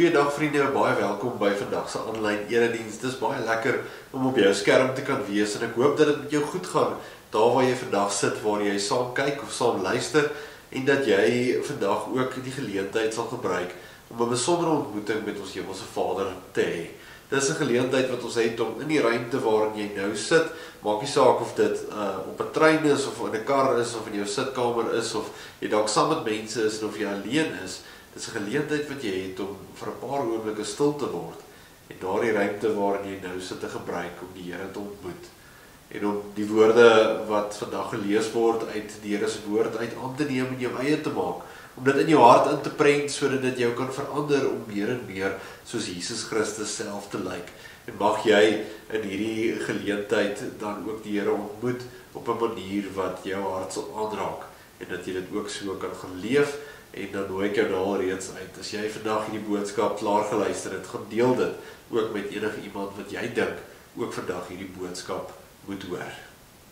Goeiedag vriende, baie welkom by vandag se aanlyn erediens. Dis baie lekker om op jou skerm te kan wees en ek hoop dat dit met jou goed gaan daar waar jy vandag sit, waar jy saam kyk of saam luister en dat jy vandag ook die geleentheid sal gebruik om 'n besondere ontmoeting met ons Hemelse Vader te hê. Dis 'n geleentheid wat ons het om in die ruimte waarin jy nou sit, maak nie saak of dit op 'n trein is of in 'n kar is of in jou sitkamer is of jy dalk saam met mense is of jy alleen is. Dit is 'n geleentheid wat jy het om vir 'n paar oomblikke stil te word en daardie ruimte waarin jy nou sit te gebruik om die Here te ontmoet en om die woorde wat vandag gelees word uit die Here se woord uit aan te neem en jou eie te maak, om dit in jou hart in te prent sodat dit jou kan verander om meer en meer soos Jesus Christus self te lyk. En mag jy in hierdie geleentheid dan ook die Here ontmoet op 'n manier wat jou hart sal aanraak en dat jy dit ook so kan gaan leef. En dan nooi ek jou nou al reeds uit. As jy vandag hierdie boodskap klaar geluister het, gaan deel dit ook met enige iemand wat jy dink ook vandag hierdie boodskap moet hoor.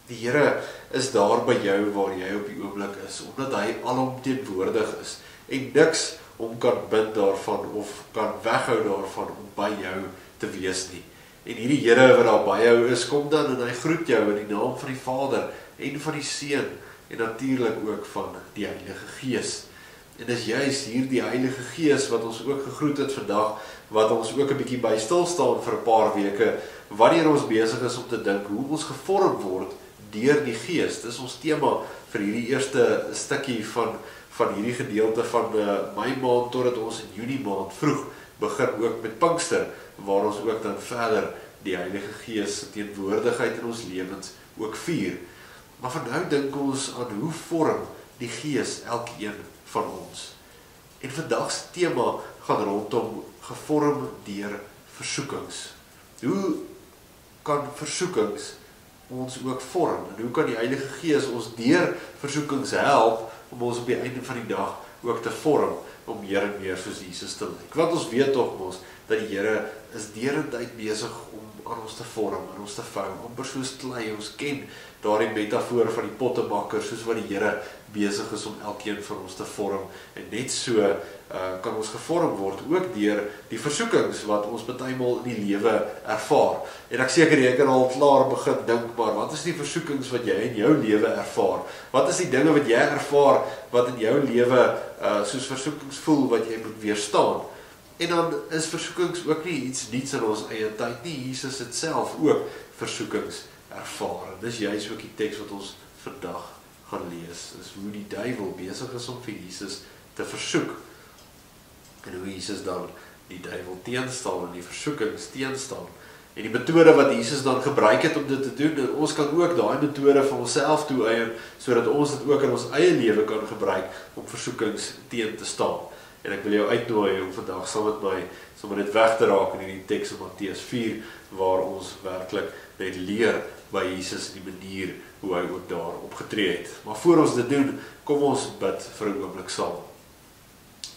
Die Here is daar by jou waar jy op die oomblik is, omdat hy alomteenwoordig is en niks hom kan bind daarvan of kan weghou daarvan om by jou te wees nie. En hierdie Here wat daar by jou is, kom dan en hy groet jou in die naam van die Vader en van die Seun en natuurlik ook van die Heilige Gees. En dis juist hier die Heilige Gees wat ons ook gegroet het vandag, wat ons ook 'n bietjie by stil staan vir 'n paar weke, wanneer ons besig is om te dink hoe ons gevorm word deur die Gees. Dis ons tema vir hierdie eerste stukkie van hierdie gedeelte van Mei maand totdat ons in Junie maand vroeg begin ook met Pinkster, waar ons ook dan verder die Heilige Gees se teenwoordigheid in ons lewens ook vier. Maar van nou dink ons aan hoe vorm die Gees elkeen van ons. En vandag se tema gaan rondom gevorm deur versoekings. Hoe kan versoekings ons ook vorm? En hoe kan die Heilige Gees ons deur versoekings help om ons op die einde van die dag ook te vorm om meer en meer soos Jesus te lyk? Want ons weet tog mos dat die Here is deurentyd besig om aan ons te vorm, aan ons te vou, amper soos klei. Ons ken daardie metafoor van die pottebakker, soos wat die Here besig is om elkeen van ons te vorm. En net so kan ons gevorm word, ook deur die versoekings wat ons partymal in die lewe ervaar. En ek seker jy kan al klaar begin dink, maar wat is die versoekings wat jy in jou lewe ervaar? Wat is die dinge wat jy ervaar wat in jou lewe soos versoekings voel wat jy moet weerstaan? En dan is versoekings ook nie iets niets in ons eie tyd nie. Jesus het self ook versoekings ervaar. En dis juist ook die teks wat ons vandag gaan lees. Is hoe die duiwel besig is om vir Jesus te versoek. En hoe Jesus dan die duiwel teenstaan en die versoekings teenstaan. En die metode wat Jesus dan gebruik het om dit te doen, en ons kan ook daai metode vir onsself toeëien, sodat ons dit ook in ons eie lewe kan gebruik om versoekings teen te staan. En ek wil jou uitnooi om vandag saam met my sommer net weg te raak in hierdie teks in Matteus 4, waar ons werklik net leer by Jesus die manier hoe hy ook daar opgetree het. Maar voor ons dit doen, kom ons bid vir 'n oomblik saam.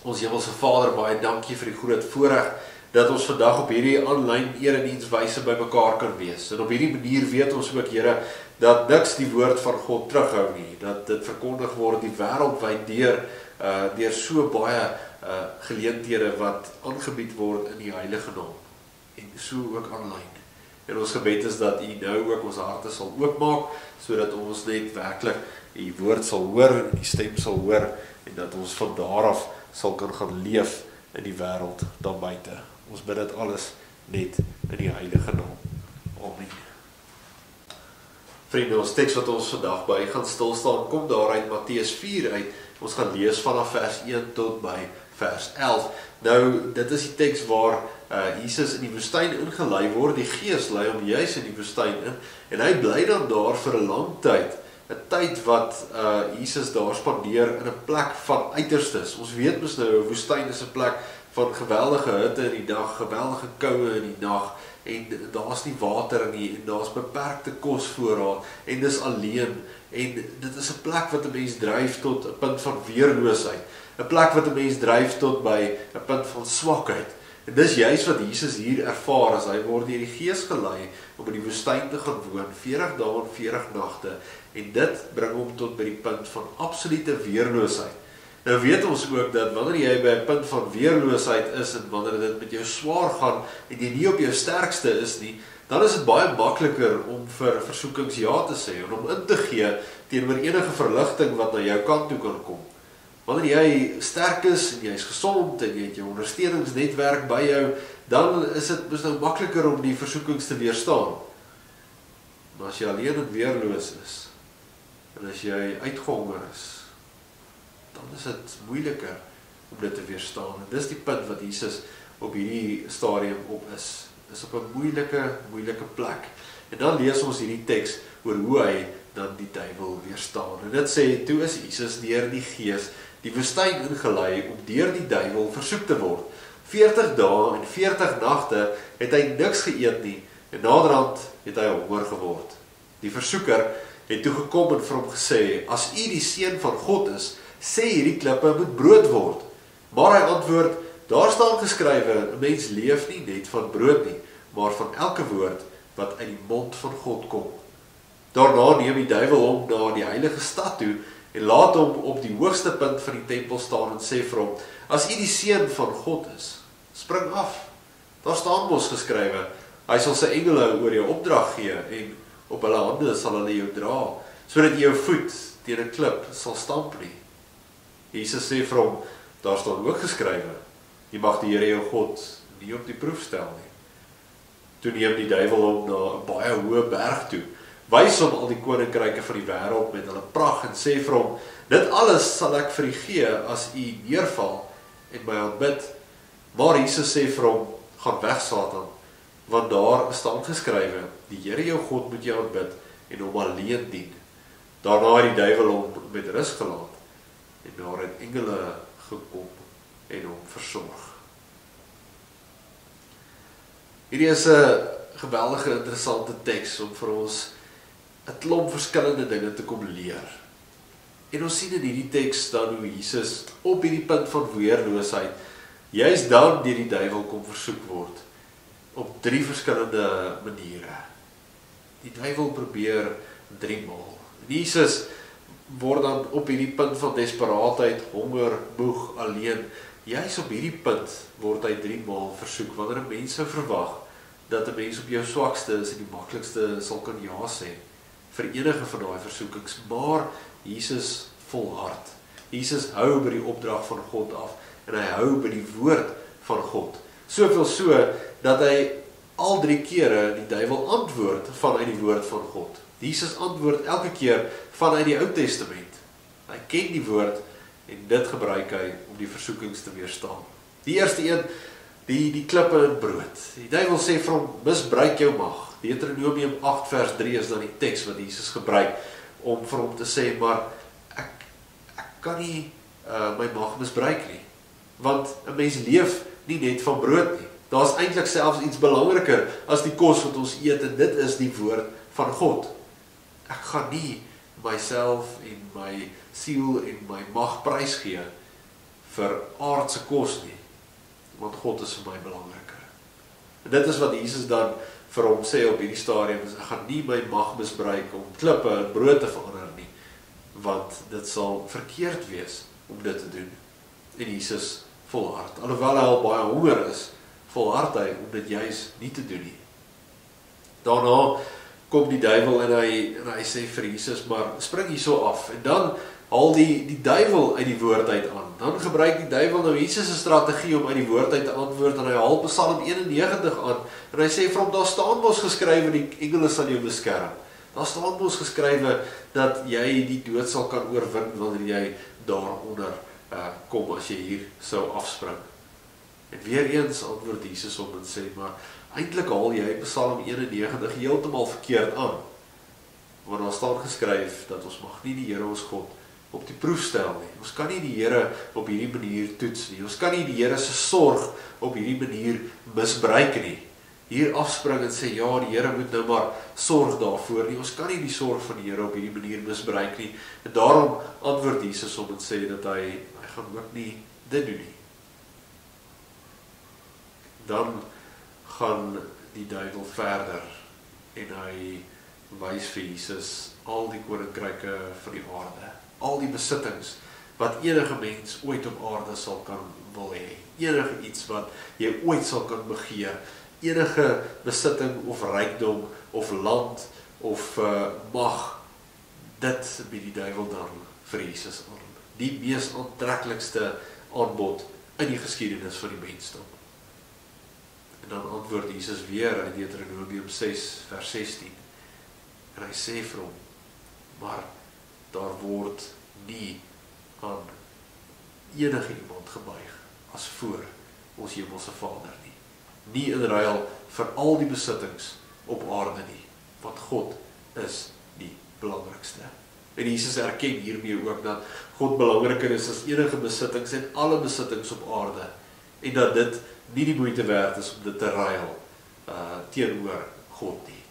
Ons Hemelse Vader, baie dankie vir die groot voorreg dat ons vandag op hierdie aanlyn eredienswyse by mekaar kan wees. En op hierdie manier weet ons ook, Here, dat niks die woord van God terughou nie, dat dit verkondig word die wêreldwyd deur so baie geleenthede wat aangebied word in die Heilige Naam en so ook aanlyn. En ons gebed is dat U nou ook ons harte sal oopmaak, sodat ons net werklik U woord sal hoor, die stem sal hoor en dat ons van daar af sal kan gaan leef in die wêreld daar buite. Ons bid dit alles net in die Heilige Naam. Amen. Vriende, ons teks wat ons vandag by gaan stil staan, kom daar uit Matteus 4 uit. Ons gaan lees vanaf vers 1 tot by vers 11. Nou, dit is die teks waar Jesus in die woestyn ingelei word. Die Gees lei hom juis in die woestyn in en hy bly dan daar vir 'n lang tyd. 'n Tyd wat Jesus daar spandeer in 'n plek van uiterstes. Ons weet mos nou, 'n woestyn is 'n plek van geweldige hitte in die dag, geweldige koue in die nag, en daar's nie water nie, en daar's beperkte kosvoorraad, en dis alleen, en dit is 'n plek wat 'n mens dryf tot 'n punt van weerloosheid, 'n plek wat 'n mens dryf tot by 'n punt van swakheid. En dis juist wat Jesus hier ervaar as hy word deur die Gees gelei om in die woestyn te gaan woon, 40 dae en 40 nagte, en dit bring hom tot by die punt van absolute weerloosheid. Nou weet ons ook dat wanneer jy by 'n punt van weerloosheid is en wanneer dit met jou swaar gaan en jy nie op jou sterkste is nie, dan is dit baie makliker om vir versoekings ja te sê en om in te gee teenoor enige verligting wat na jou kant toe kan kom. Wanneer jy sterk is en jy is gesond en jy het jou ondersteuningsnetwerk by jou, dan is dit nou makliker om die versoekings te weerstaan. Maar as jy alleen en weerloos is, en as jy uitgehonger is, dan is dit moeiliker om dit te weerstaan. En dis die punt wat Jesus op hierdie stadium op is op 'n moeilike plek. En dan lees ons hierdie teks oor hoe hy dan die duiwel weerstaan. En dit sê, toe is Jesus deur die Gees die woestyn ingelei om deur die duiwel versoek te word. 40 dae en 40 nagte het hy niks geëet nie, en naderhand het hy honger geword. Die versoeker het toe gekom en vir hom gesê, as u die seun van God is, sê hierdie klippe moet brood word. Maar hy antwoord, daar staan geskrywe, 'n mens leef nie net van brood nie, maar van elke woord wat uit die mond van God kom. Daarna neem die duiwel hom na die heilige stad toe en laat hom op die hoogste punt van die tempel staan en sê vir hom, as u die seun van God is, spring af. Daar staan mos geskrywe, hy sal sy engele oor jou opdrag gee en op hulle hande sal hulle jou dra, sodat jy jou voet teen 'n klip sal stamp nie. Jesus sê vir hom, daar staan ook geskrywe, jy mag die Here jou God nie op die proef stel nie. Toe neem die duiwel hom na 'n baie hoë berg toe, wys hom al die koninkryke van die wêreld met hulle pragt en sê vir hom, dit alles sal ek vir u gee as u neerval en my aanbid. Maar Jesus sê vir hom, gaan weg Satan, want daar staan geskrywe, die Here jou God moet jy aanbid en hom alleen dien. Daarna het die duiwel hom met rus gelaat en daar het engele gekom en hom versorg. Hierdie is 'n geweldige interessante teks om vir ons 'n klomp verskillende dinge te kom leer. En ons sien in hierdie teks dan hoe Jesus op hierdie punt van weerloosheid, juist dan deur die duiwel kom versoek word, op 3 verskillende maniere. Die duiwel probeer 3 maal. Jesus word dan op hierdie punt van desperaatheid, honger, moeg, alleen, juist op hierdie punt word hy 3 maal versoek, wanneer 'n mens sou verwag, dat 'n mens op jou swakste is en die maklikste sal kan ja sê, vir enige van daai versoekings, maar Jesus volhard. Jesus hou by die opdrag van God af, en hy hou by die woord van God. Soveel so, dat hy al 3 kere die duiwel antwoord vanuit die woord van God. Jesus antwoord elke keer vanuit die Ou Testament. Hy ken die woord, en dit gebruik hy om die versoekings te weerstaan. Die eerste een, die klippe en brood. Die duiwel sê vir hom, misbruik jou mag. Deuteronomium 8 vers 3 is dan die teks wat Jesus gebruik, om vir hom te sê, maar ek kan nie my mag misbruik nie. Want 'n mens leef nie net van brood nie. Daar is eintlik selfs iets belangriker as die kos wat ons eet, en dit is die woord van God. Ek gaan nie myself en my siel en my mag prys gee vir aardse kos nie, want God is vir my belangriker. En dit is wat Jesus dan vir hom sê op hierdie stadium, ek gaan nie my mag misbruik om klippe in brood te verander nie, want dit sal verkeerd wees om dit te doen. En Jesus volhard, alhoewel hy al baie honger is, volhard hy om dit juis nie te doen nie. Daarna kom die duiwel en hy sê vir Jesus, maar spring hierso af, en dan haal die duiwel uit die woord uit aan. Dan gebruik die duiwel nou Jesus' strategie om uit die woord uit te antwoord, en hy haal Psalm 91 aan, en hy sê vir hom, daar staan mos geskrywe, die engele sal jou beskerm. Daar staan mos geskrywe, dat jy die dood sal kan oorwin, wanneer jy daaronder kom, as jy hier sou afspring. En weer eens antwoord Jesus om en sê, maar eintlik haal jy Psalm 91 heeltemal verkeerd aan. Want daar staan geskryf, dat ons mag nie die Here ons God op die proef stel nie. Ons kan nie die Here op hierdie manier toets nie. Ons kan nie die Here se sorg op hierdie manier misbruik nie. Hier afspring en sê, ja, die Here moet nou maar sorg daarvoor nie. Ons kan nie die sorg van die Here op hierdie manier misbruik nie. En daarom antwoord Jesus om en sê, dat hy gaan ook nie dit doen nie. Dan gaan die duiwel verder, en hy wys vir Jesus al die koninkryke van die aarde, al die besittings wat enige mens ooit op aarde sal kan wil hê. Enige iets wat jy ooit sal kan begeer. Enige besitting of rykdom of land of mag, dit bied die duiwel dan vir Jesus aan. Die mees aantreklikste aanbod in die geskiedenis van die mensdom. En dan antwoord Jesus weer in Deuteronomium 6 vers 16. En hy sê vir hom, maar daar word nie aan enige iemand gebuig as voor ons hemelse Vader nie. Nie in ruil vir al die besittings op aarde nie, want God is die belangrikste. En Jesus erken hiermee ook dat God belangriker is as enige besittings en alle besittings op aarde, en dat dit nie die moeite werd is om dit te ruil teenoor God nie.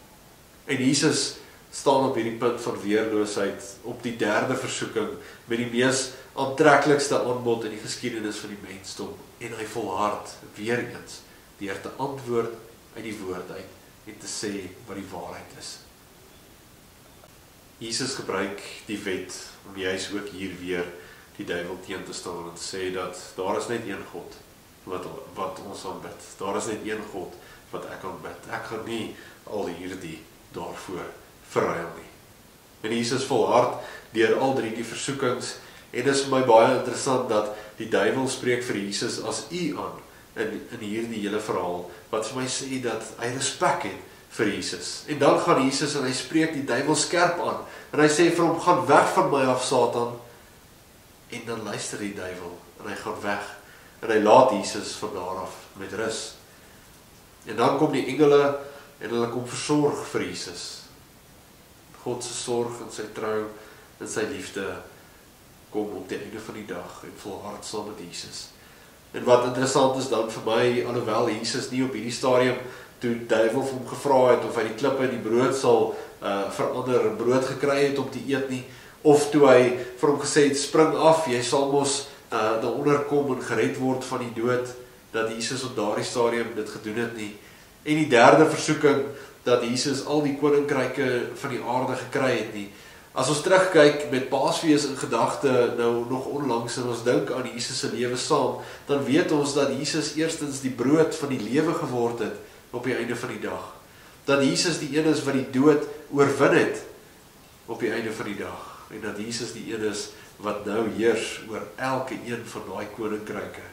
En Jesus staan op hierdie punt van weerloosheid op die derde versoeking met die mees aantreklikste aanbod in die geskiedenis van die mensdom, en hy volhard weer eens deur te antwoord uit die woord uit en te sê wat die waarheid is. Jesus gebruik die wet om juis ook hier weer die duiwel teen te staan en te sê dat daar is net een God wat ons aanbid. Daar is net een God wat ek aanbid. Ek gaan nie al hierdie daarvoor verruil nie. En Jesus volhard deur al drie die versoekings, en dit is vir my baie interessant dat die duiwel spreek vir Jesus as u aan in hierdie hele verhaal, wat vir my sê dat hy respek het vir Jesus. En dan gaan Jesus en hy spreek die duiwel skerp aan, en hy sê vir hom, gaan weg van my af, Satan. En dan luister die duiwel, en hy gaan weg, en hy laat Jesus van daar af met rus. En dan kom die engele, en hulle kom versorg vir Jesus. God se sorg en sy trou en sy liefde kom op die einde van die dag en volhard saam met Jesus. En wat interessant is dan vir my, alhoewel Jesus nie op hierdie stadium, toe die duiwel vir hom gevra het of hy die klippe in die brood sal verander, brood gekry het om te eet nie, of toe hy vir hom gesê het, spring af, jy sal mos daaronder kom en gered word van die dood, dat Jesus op daardie stadium dit gedoen het nie. En die derde versoeking, dat Jesus al die koninkryke van die aarde gekry het nie. As ons terugkyk met Paasfees in gedagte nou nog onlangs en ons dink aan Jesus se lewe saam, dan weet ons dat Jesus eerstens die brood van die lewe geword het op die einde van die dag. Dat Jesus die een is wat die dood oorwin het op die einde van die dag. En dat Jesus die een is wat nou heers oor elke een van daai koninkryke.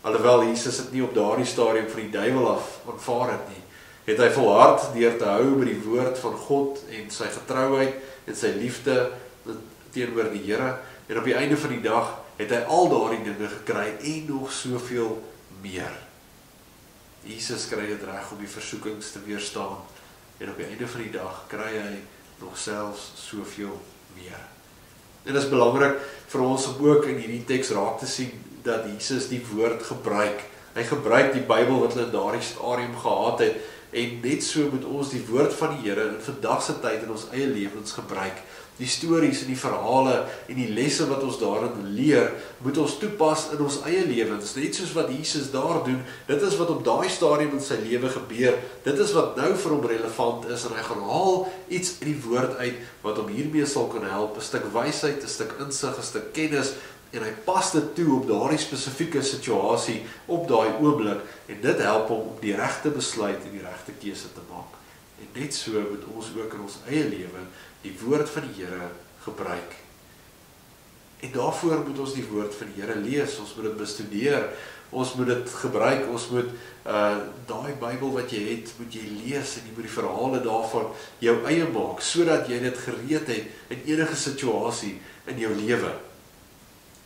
Alhoewel Jesus het nie op daardie stadium van die duiwel af aanvaar het nie, het hy volhard deur te hou by die woord van God en sy getrouheid en sy liefde teenoor die Here, en op die einde van die dag het hy al daardie dinge gekry en nog soveel meer. Jesus kry dit reg om die versoekings te weerstaan, en op die einde van die dag kry hy nog selfs soveel meer. En dit is belangrik vir ons om ook in hierdie teks raak te sien dat Jesus die woord gebruik. Hy gebruik die Bybel wat hulle in daardie stadium gehad het, en net so moet ons die woord van die Here in vandag se tyd in ons eie lewens gebruik. Die stories en die verhale en die lesse wat ons daarin leer, moet ons toepas in ons eie lewens, net soos wat Jesus daar doen. Dit is wat op daai stadium in sy lewe gebeur, dit is wat nou vir hom relevant is, en hy gaan haal iets in die woord uit, wat hom hiermee sal kan help, 'n stuk wysheid, 'n stuk insig, 'n stuk kennis, en hy pas dit toe op daardie spesifieke situasie, op daai oomblik, en dit help hom om die regte besluit en die regte keuse te maak. En net so moet ons ook in ons eie lewe die woord van die Here gebruik. En daarvoor moet ons die woord van die Here lees, ons moet dit bestudeer, ons moet dit gebruik, ons moet daai Bybel wat jy het, moet jy lees, en jy moet die verhale daarvan jou eie maak, sodat jy dit gereed het in enige situasie in jou lewe.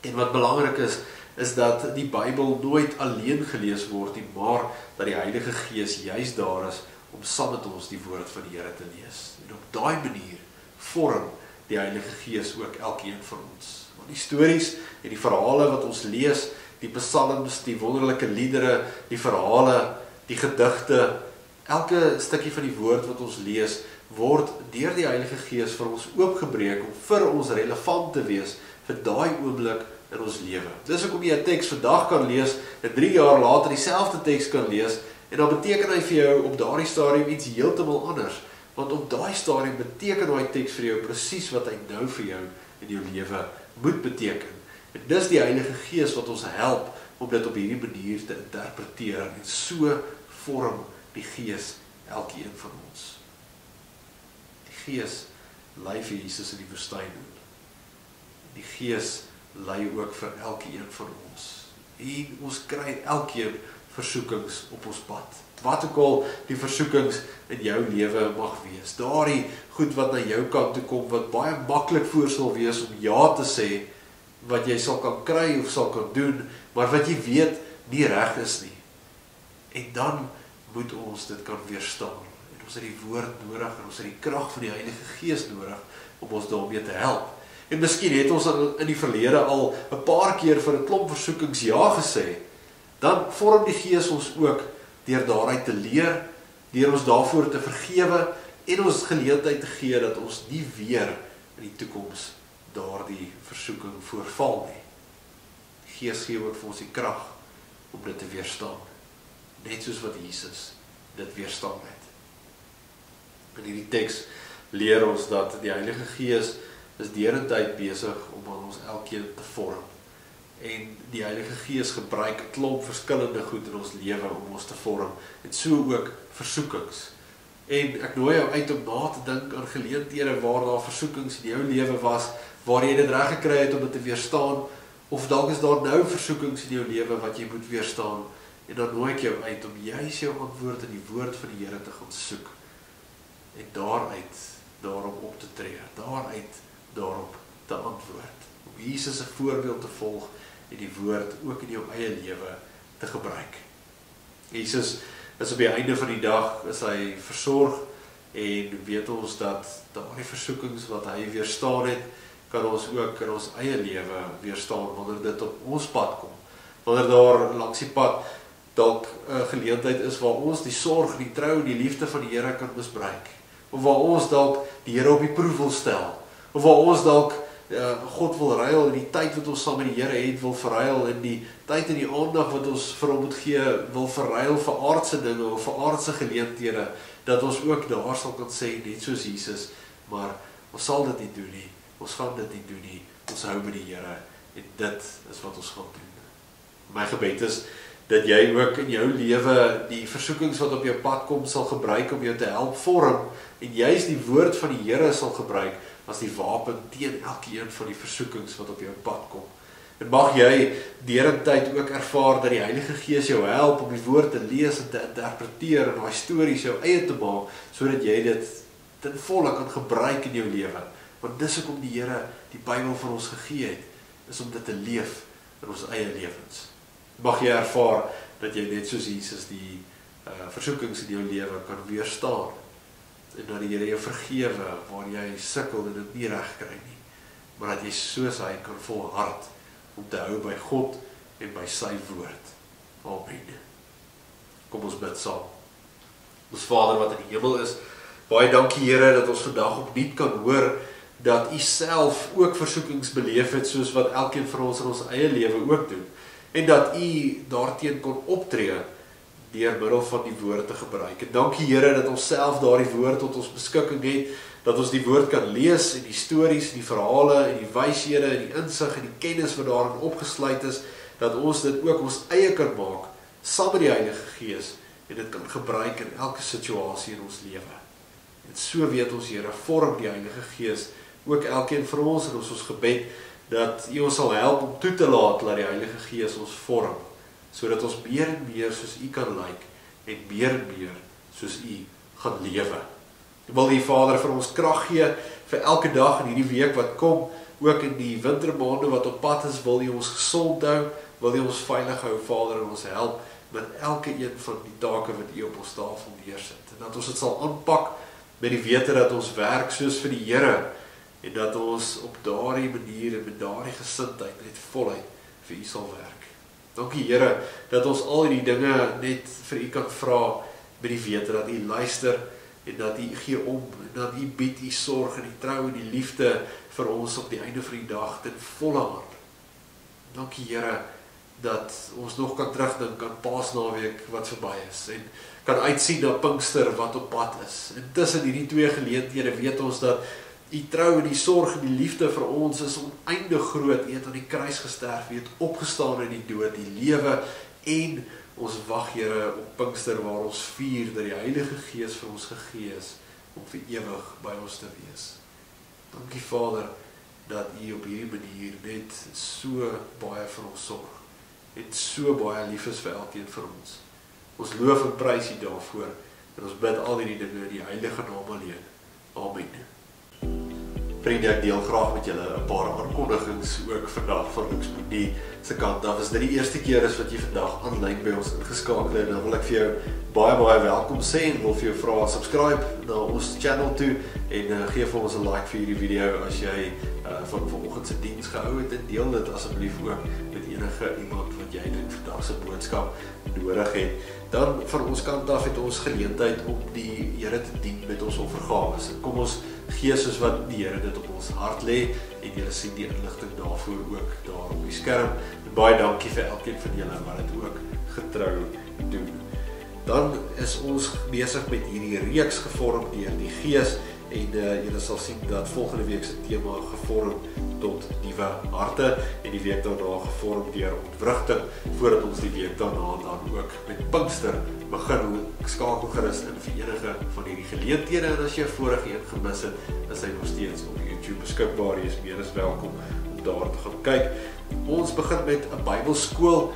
En wat belangrik is dat die Bybel nooit alleen gelees word nie, maar dat die Heilige Gees juis daar is om saam met ons die woord van die Here te lees. En op daai manier vorm die Heilige Gees ook elkeen van ons. Want die stories en die verhale wat ons lees, die psalms, die wonderlike liedere, die verhale, die gedigte, elke stukkie van die woord wat ons lees, word deur die Heilige Gees vir ons oopgebreek om vir ons relevant te wees vir daai oomblik in ons lewe. Dis hoekom jy 'n teks vandag kan lees en 3 jaar later dieselfde teks kan lees, en dan beteken hy vir jou op daardie stadium iets heeltemal anders, want op daai stadium beteken daai teks vir jou presies wat hy nou vir jou in jou lewe moet beteken. En dis die Heilige Gees wat ons help om dit op hierdie manier te interpreteer, en so vorm die Gees elkeen van ons. Die Gees lei vir Jesus in die woestyn. Die Gees lei ook vir elkeen van ons. En ons kry elkeen versoekings op ons pad. Wat ook al die versoekings in jou lewe mag wees. Daardie goed wat na jou kant toe kom, wat baie maklik voor sal wees om ja te sê, wat jy sal kan kry of sal kan doen, maar wat jy weet nie reg is nie. En dan moet ons dit kan weerstaan. En ons het die woord nodig, en ons het die krag van die Heilige Gees nodig om ons daarmee te help. En miskien het ons in die verlede al 'n paar keer vir 'n klomp versoekings ja gesê. Dan vorm die Gees ons ook deur daaruit te leer, deur ons daarvoor te vergewe en ons geleentheid te gee dat ons nie weer in die toekoms daardie versoeking voorval nie. Die Gees gee ook vir ons die krag om dit te weerstaan, net soos wat Jesus dit weerstaan het. In hierdie teks leer ons dat die Heilige Gees is derentyd besig om aan ons elkeen te vorm. En die Heilige Gees gebruik 'n klomp verskillende goed in ons lewe om ons te vorm, en so ook versoekings. En ek nooi jou uit om na te dink aan geleenthede waar daar versoekings in jou lewe was, waar jy dit reg gekry het om dit te weerstaan, of dalk is daar nou versoekings in jou lewe wat jy moet weerstaan, en dan nooi ek jou uit om juis jou antwoord in die woord van die Here te gaan soek, en daarop op te tree, daarop te antwoord, om Jesus 'n voorbeeld te volg en die woord ook in jou eie lewe te gebruik. Jesus is op die einde van die dag, is hy versorg, en weet ons dat daardie versoekings wat hy weerstaan het, kan ons ook in ons eie lewe weerstaan, wanneer dit op ons pad kom, wanneer daar langs die pad dalk 'n geleentheid is waar ons die sorg, die trou, die liefde van die Here kan misbruik, of waar ons dalk die Here op die proef wil stel, of waar ons dalk God wil ruil, en die tyd wat ons saam met die Here het wil verruil, en die tyd en die aandag wat ons vir hom moet gee wil verruil vir aardse dinge of vir aardse geleenthede, dat ons ook daar sal kan sê, net soos Jesus, maar ons sal dit nie doen nie, ons gaan dit nie doen nie, ons hou met die Here, en dit is wat ons gaan doen. My gebed is dat jy ook in jou lewe die versoekings wat op jou pad kom sal gebruik om jou te help vorm, en juist die woord van die Here sal gebruik as die wapen teen elkeen van die versoekings wat op jou pad kom. En mag jy derentyd ook ervaar dat die Heilige Gees jou help om die woord te lees en te interpreteer en daai stories jou eie te maak, sodat jy dit ten volle kan gebruik in jou lewe. Want dis hoekom die Here die Bybel vir ons gegee het, is om dit te leef in ons eie lewens. Mag jy ervaar dat jy net soos Jesus die versoekings in jou lewe kan weerstaan, en dat die Here jou vergewe waar jy sukkel en dit nie reg kry nie, maar dat jy soos hy kan volhard om te hou by God en by sy woord. Amen. Kom ons bid saam. Ons Vader wat in die hemel is, baie dankie Here dat ons vandag opnuut kan hoor dat U self ook versoekings beleef het soos wat elkeen van ons in ons eie lewe ook doen, en dat U daarteen kon optree deur middel van die woord te gebruik. En dankie Here dat ons self daardie woord tot ons beskikking het, dat ons die woord kan lees en die stories, die verhale en die wyshede en die insig en die kennis wat daarin opgesluit is, dat ons dit ook ons eie kan maak, saam met die Heilige Gees, en dit kan gebruik in elke situasie in ons lewe. En so weet ons Here, vorm die Heilige Gees ook elkeen van ons, en ons gebed dat U ons sal help om toe te laat dat die Heilige Gees ons vorm, sodat ons meer en meer soos U kan lyk, en meer soos U gaan lewe. Ek wil die Vader vir ons krag gee, vir elke dag in hierdie week wat kom, ook in die wintermaande wat op pad is, wil U ons gesond hou, wil U ons veilig hou, Vader, en ons help met elke een van die take wat U op ons tafel neersit, en dat ons dit sal aanpak met die wete dat ons werk soos vir die Here, en dat ons op daardie manier en met daardie gesindheid net voluit vir U sal werk. Dankie Here, dat ons al die dinge net vir U kan vra, met die wete dat U luister, en dat U gee om, en dat U bied U sorg en die trou en die liefde vir ons op die einde van die dag ten volle aan. Dankie Here, dat ons nog kan terugdink aan Paasnaweek wat verby is, en kan uitsien na Pinkster wat op pad is. En tussen hierdie twee geleenthede weet ons dat die trou en die sorg en die liefde vir ons is oneindig groot. U het aan die kruis gesterf, u het opgestaan uit die dood, die lewe, en ons wag, Here, op Pinkster waar ons vier dat die Heilige Gees vir ons gegee is om vir ewig by ons te wees. Dankie Vader dat u op hierdie manier net so baie vir ons sorg, en so baie lief is vir elkeen van ons. Ons loof en prys u daarvoor, en ons bid al hierdie dinge in die heilige naam alleen. Amen. Vriende, ek deel graag met julle 'n paar aankondigings ook vandag van Lux Mundi se kant af. As dit die eerste keer is wat jy vandag aanlyn by ons ingeskakel het, dan wil ek vir jou baie welkom sê en wil vir jou vra subscribe na ons channel toe en gee vir ons 'n like vir hierdie video as jy van vanoggend se diens gehou het, en deel dit asseblief ook met enige iemand wat jy dink vandag se boodskap nodig het. Dan van ons kant af het ons geleentheid om die Here te dien met ons offergawes. En kom ons gee soos wat die Here dit op ons hart lê, en julle sien die inligting daarvoor ook daar op die skerm. En baie dankie vir elkeen van julle wat dit ook getrou doen. Dan is ons besig met hierdie reeks gevorm deur die Gees, en julle sal sien dat volgende week se tema gevorm tot nuwe harte, en die week daarna gevorm deur ontwrigting, voordat ons die week daarna dan ook met Pinkster begin. Skakel gerus in vir enige van hierdie geleenthede, en as jy vorige een gemis het, is hy nog steeds op YouTube beskikbaar. Jy is meer as welkom om daar te gaan kyk. Ons begin met 'n Bybelskool.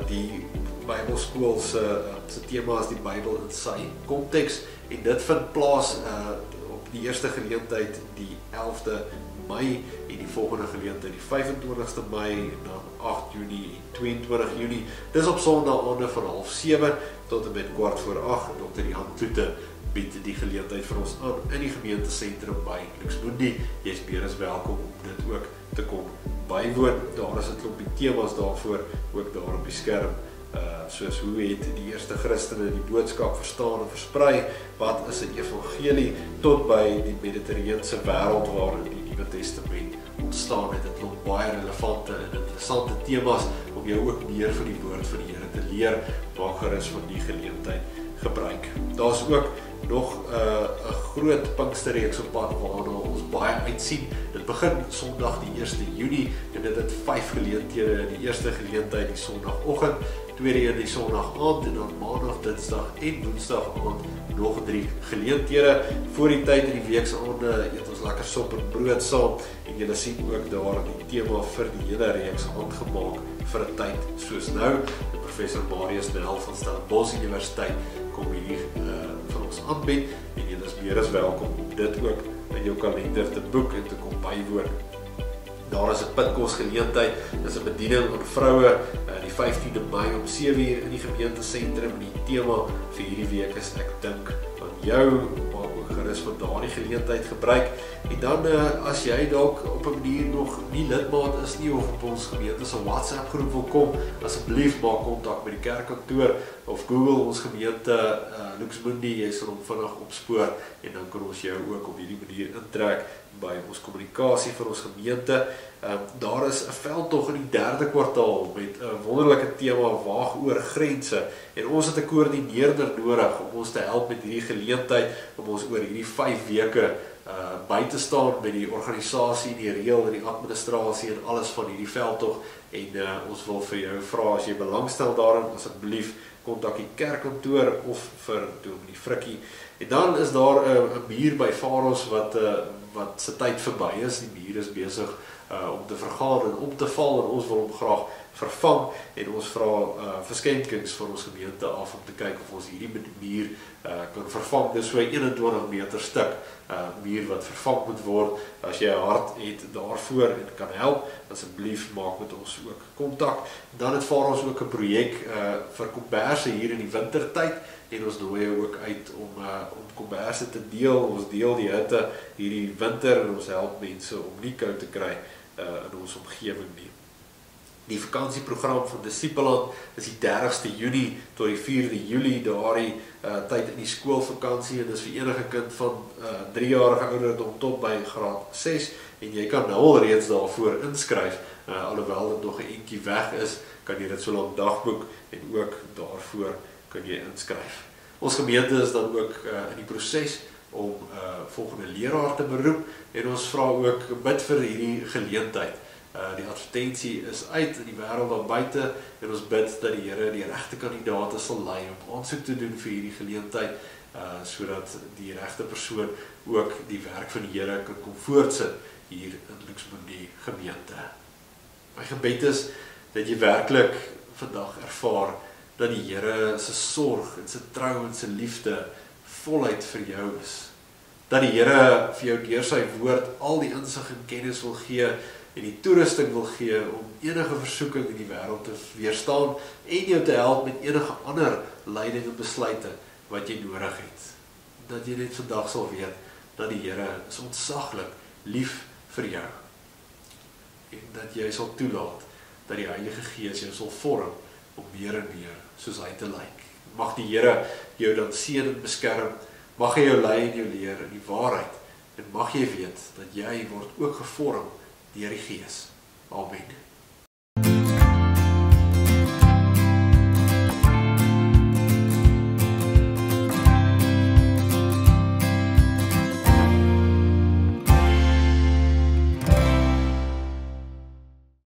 Die Bybelskool se tema is die Bybel in sy konteks, en dit vind plaas op die eerste geleentheid die 11de Mei en die volgende geleentheid die 25ste Mei en dan 8 Junie en 22 Junie. Dis op Sondae van 6:30 tot en met 7:15. Dr. Jan Kloete bied die geleentheid vir ons aan in die gemeentesentrum by Lux Mundi. Jy is meer as welkom om dit ook te kom bywoon. Daar is 'n klompie temas daarvoor ook daar op die skerm. Soos hoe het die eerste Christene die boodskap verstaan en versprei, wat is 'n evangelie, tot by die Mediterrane wêreld waarin die Nuwe Testament ontstaan het. Dit klop baie relevante en interessante temas om jou ook meer van die woord van die Here te leer. Maak gerus van die geleentheid gebruik. Daar's ook nog 'n groot Pinksterreeks op pad waarna ons baie uitsien. Dit begin Sondag die 1 Junie en dit het 5 geleenthede. Die eerste geleentheid die Sondagoggend, tweede een die Sondag aand en dan Maandag, Dinsdag en Woensdag aand nog 3 geleenthede. Voor die tyd in die week se aande eet ons lekker sop en brood saam, en julle sien ook daar die tema vir die hele reeks aangemaak vir 'n tyd soos nou. Professor Marius Nel van Stellenbosch Universiteit kom hier vir ons aanbied, en julle is meer as welkom om dit ook in jou kalender te boek en te kom bywoon. Daar is 'n pitkos geleentheid, dis 'n bediening aan vroue die 15de Mei om 7:00 in die gemeentesentrum. Die tema vir hierdie week is Ek dink aan jou. Maak ook gerus van daardie geleentheid gebruik. En dan as jy dalk op 'n manier nog nie lidmaat is nie, of op ons gemeente se WhatsApp groep wil kom, asseblief maak kontak met die kerkkantoor of Google ons gemeente Lux Mundi. Jy sal hom vinnig opspoor, en dan kan ons jou ook op hierdie manier intrek by ons kommunikasie vir ons gemeente. Daar is 'n veldtog in die 3de kwartaal met 'n wonderlike tema, waag oor grense, en ons het 'n koördineerder nodig om ons te help met hierdie geleentheid, om ons oor hierdie 5 weke by te staan met die organisasie, die reël en die administrasie en alles van hierdie veldtog. En ons wil vir jou vra, as jy belangstel daarin, asseblief kontak die kerkkantoor of vir Dominee Frikkie. En dan is daar 'n muur by Faros wat se tyd verby is. Die muur is besig om te vergaan en om te val, en ons wil hom graag vervang, en ons vra verskenkings van ons gemeente af om te kyk of ons hierdie muur kan vervang. Dis so 21 meter stuk muur wat vervang moet word. As jy 'n hart het daarvoor en kan help, asseblief maak met ons ook kontak. Dan het ons ook 'n projek vir komberse hier in die wintertyd, en ons nooi jou ook uit om komberse te deel. Ons deel die hitte hierdie winter, en ons help mense om nie koud te kry in ons omgewing nie. Die vakansieprogram van Discipleland is die 30ste Junie tot die 4de Julie, daardie tyd in die skoolvakansie, en dis vir enige kind van 3-jarige ouderdom tot by graad 6, en jy kan nou al reeds daarvoor inskryf, alhoewel dit nog 'n entjie weg is, kan jy dit so lank dagboek, en ook daarvoor kan jy inskryf. Ons gemeente is dan ook in die proses om volgende leraar te beroep en ons vra ook bid vir hierdie geleentheid. Die advertensie is uit in die wêreld daar buite en ons bid dat die Here die regte kandidaate sal lei om aansoek te doen vir hierdie geleentheid sodat die regte persoon ook die werk van die Here kan kom voortsit hier in Luxembourg gemeente. My gebed is dat jy werklik vandag ervaar dat die Here se sorg en sy trou en sy liefde voluit vir jou is. Dat die Here vir jou deur sy woord al die insig en kennis wil gee en die toerusting wil gee om enige versoeking in die wêreld te weerstaan en jou te help met enige ander leiding en besluite wat jy nodig het. Dat jy net vandag sal weet dat die Here is ontsaglik lief vir jou. En dat jy sal toelaat dat die Heilige Gees jou sal vorm om meer en meer soos hy te lyk. Mag die Here jou dan seën en beskerm, mag hy jou lei en jou leer in die waarheid, en mag jy weet dat jy word ook gevorm deur die Gees. Amen.